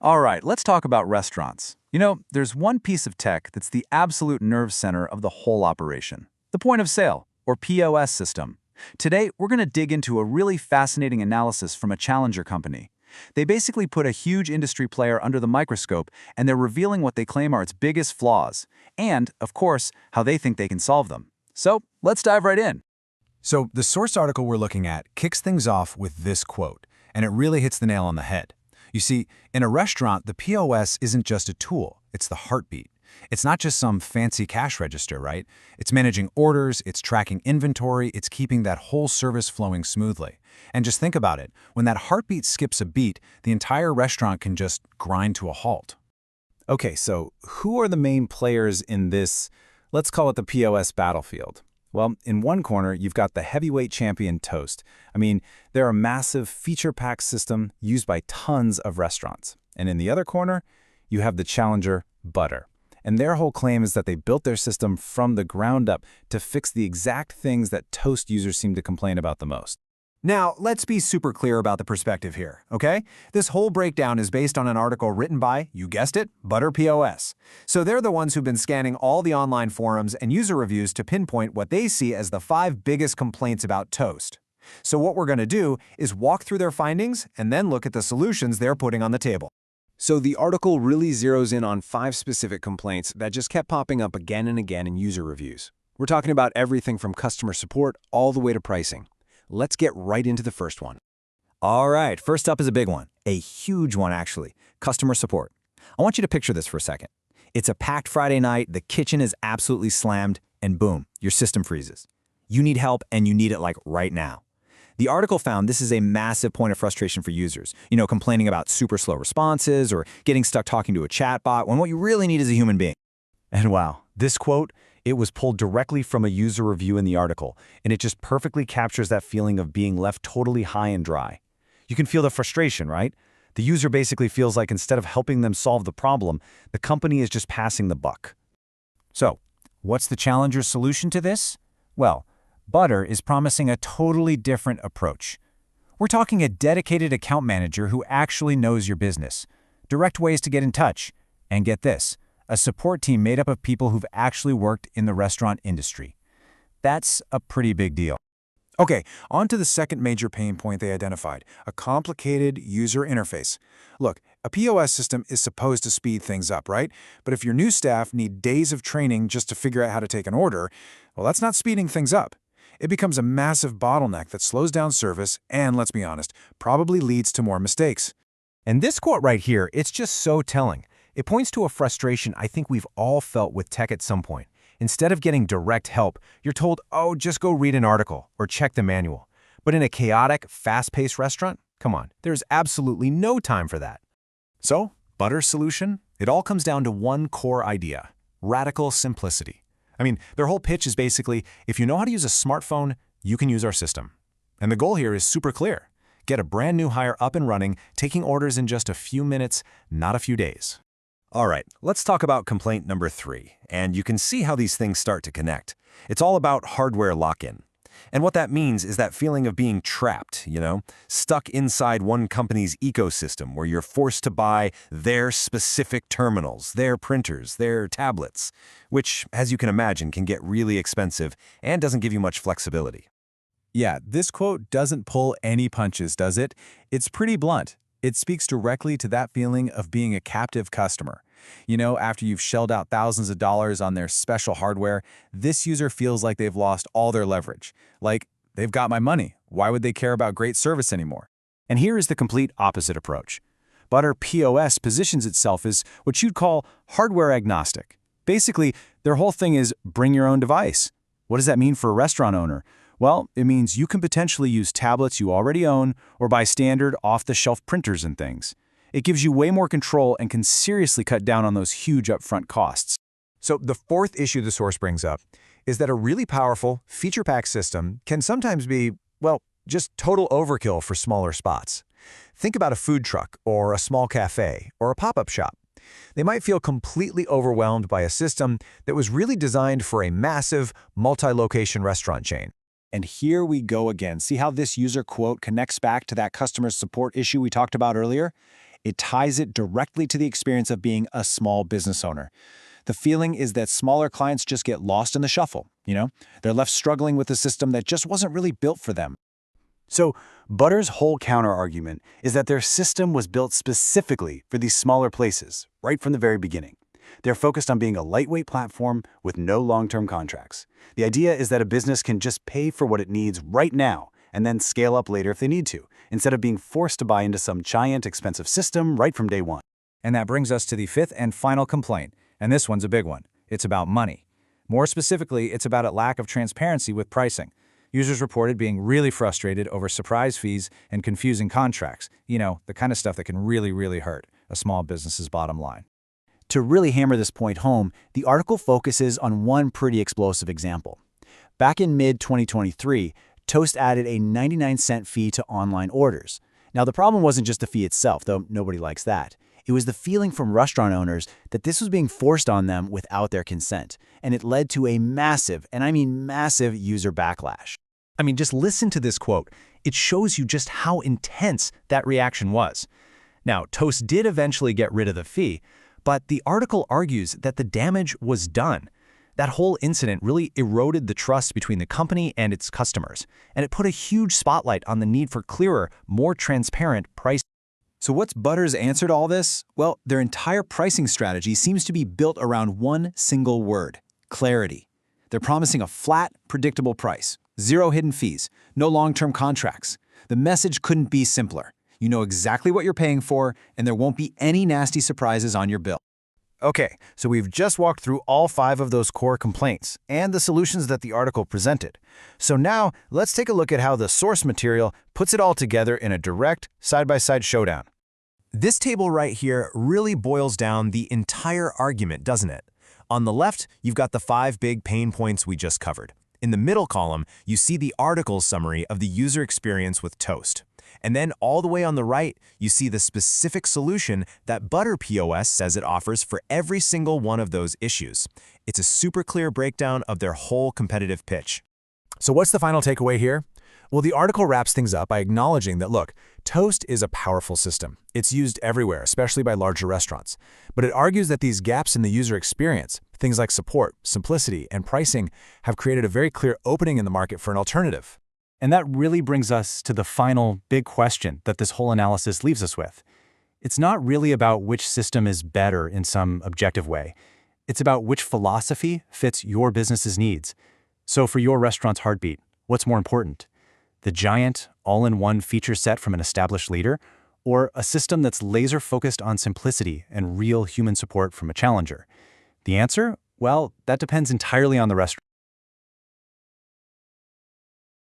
All right, let's talk about restaurants. There's one piece of tech that's the absolute nerve center of the whole operation, the point of sale, or POS system. Today, we're going to dig into a really fascinating analysis from a challenger company. They basically put a huge industry player under the microscope, and they're revealing what they claim are its biggest flaws, and, of course, how they think they can solve them. So, let's dive right in. So the source article we're looking at kicks things off with this quote, and it really hits the nail on the head. You see, in a restaurant, the POS isn't just a tool, it's the heartbeat. It's not just some fancy cash register, right? It's managing orders, it's tracking inventory, it's keeping that whole service flowing smoothly. And just think about it, when that heartbeat skips a beat, the entire restaurant can just grind to a halt. Okay, so who are the main players in this, let's call it the POS battlefield? Well, in one corner, you've got the heavyweight champion Toast. They're a massive feature-packed system used by tons of restaurants. And in the other corner, you have the challenger Butter. And their whole claim is that they built their system from the ground up to fix the exact things that Toast users seem to complain about the most. Now, let's be super clear about the perspective here, okay? This whole breakdown is based on an article written by, you guessed it, Butter POS. So they're the ones who've been scanning all the online forums and user reviews to pinpoint what they see as the 5 biggest complaints about Toast. So what we're going to do is walk through their findings and then look at the solutions they're putting on the table. So the article really zeroes in on 5 specific complaints that just kept popping up again and again in user reviews. We're talking about everything from customer support all the way to pricing. Let's get right into the first one. All right, first up is a big one, a huge one actually, customer support. I want you to picture this for a second. It's a packed Friday night, the kitchen is absolutely slammed, and boom, your system freezes. You need help and you need it like right now. The article found this is a massive point of frustration for users, complaining about super slow responses or getting stuck talking to a chatbot when what you really need is a human being. And wow, this quote, it was pulled directly from a user review in the article, and it just perfectly captures that feeling of being left totally high and dry. You can feel the frustration, right? The user basically feels like instead of helping them solve the problem, the company is just passing the buck. So, what's the challenger's solution to this? Well, Butter is promising a totally different approach. We're talking a dedicated account manager who actually knows your business, direct ways to get in touch, and get this, a support team made up of people who've actually worked in the restaurant industry. That's a pretty big deal. Okay, on to the second major pain point they identified, a complicated user interface. Look, a POS system is supposed to speed things up, right? But if your new staff need days of training just to figure out how to take an order, well, that's not speeding things up. It becomes a massive bottleneck that slows down service and, let's be honest, probably leads to more mistakes. And this quote right here, it's just so telling. It points to a frustration I think we've all felt with tech at some point. Instead of getting direct help, you're told, oh, just go read an article or check the manual. But in a chaotic, fast-paced restaurant, come on, there's absolutely no time for that. So, Butter's solution? It all comes down to one core idea, radical simplicity. Their whole pitch is basically, if you know how to use a smartphone, you can use our system. And the goal here is super clear. Get a brand new hire up and running, taking orders in just a few minutes, not a few days. All right, let's talk about complaint number 3, and you can see how these things start to connect. It's all about hardware lock-in. And what that means is that feeling of being trapped, stuck inside one company's ecosystem where you're forced to buy their specific terminals, their printers, their tablets, which, as you can imagine, can get really expensive and doesn't give you much flexibility. Yeah, this quote doesn't pull any punches, does it? It's pretty blunt. It speaks directly to that feeling of being a captive customer. After you've shelled out thousands of dollars on their special hardware, this user feels like they've lost all their leverage. Like, they've got my money. Why would they care about great service anymore? And here is the complete opposite approach. Butter POS positions itself as what you'd call hardware agnostic. Basically, their whole thing is bring your own device. What does that mean for a restaurant owner? Well, it means you can potentially use tablets you already own or buy standard off-the-shelf printers and things. It gives you way more control and can seriously cut down on those huge upfront costs. So the fourth issue the source brings up is that a really powerful, feature-packed system can sometimes be, well, just total overkill for smaller spots. Think about a food truck or a small cafe or a pop-up shop. They might feel completely overwhelmed by a system that was really designed for a massive, multi-location restaurant chain. And here we go again. See how this user quote connects back to that customer support issue we talked about earlier? It ties it directly to the experience of being a small business owner. The feeling is that smaller clients just get lost in the shuffle, They're left struggling with a system that just wasn't really built for them. So, Butter's whole counterargument is that their system was built specifically for these smaller places, right from the very beginning. They're focused on being a lightweight platform with no long-term contracts. The idea is that a business can just pay for what it needs right now and then scale up later if they need to, instead of being forced to buy into some giant, expensive system right from day one. And that brings us to the fifth and final complaint, and this one's a big one. It's about money. More specifically, it's about a lack of transparency with pricing. Users reported being really frustrated over surprise fees and confusing contracts. The kind of stuff that can really hurt a small business's bottom line. To really hammer this point home, the article focuses on one pretty explosive example. Back in mid-2023, Toast added a 99-cent fee to online orders. Now, the problem wasn't just the fee itself, though nobody likes that. It was the feeling from restaurant owners that this was being forced on them without their consent, and it led to a massive, and I mean massive, user backlash. Just listen to this quote. It shows you just how intense that reaction was. Now, Toast did eventually get rid of the fee, but the article argues that the damage was done. That whole incident really eroded the trust between the company and its customers, and it put a huge spotlight on the need for clearer, more transparent pricing. So what's Butter's answer to all this? Well, their entire pricing strategy seems to be built around one single word: clarity. They're promising a flat, predictable price, zero hidden fees, no long-term contracts. The message couldn't be simpler. You know exactly what you're paying for, and there won't be any nasty surprises on your bill. Okay, so we've just walked through all 5 of those core complaints and the solutions that the article presented. So now, let's take a look at how the source material puts it all together in a direct, side-by-side showdown. This table right here really boils down the entire argument, doesn't it? On the left, you've got the 5 big pain points we just covered. In the middle column, you see the article's summary of the user experience with Toast. And then all the way on the right, you see the specific solution that Butter POS says it offers for every single one of those issues. It's a super clear breakdown of their whole competitive pitch. So what's the final takeaway here? Well, the article wraps things up by acknowledging that, look, Toast is a powerful system. It's used everywhere, especially by larger restaurants. But it argues that these gaps in the user experience, things like support, simplicity, and pricing, have created a very clear opening in the market for an alternative. And that really brings us to the final big question that this whole analysis leaves us with. It's not really about which system is better in some objective way. It's about which philosophy fits your business's needs. So for your restaurant's heartbeat, what's more important? The giant, all-in-one feature set from an established leader, or a system that's laser-focused on simplicity and real human support from a challenger? The answer? Well, that depends entirely on the restaurant.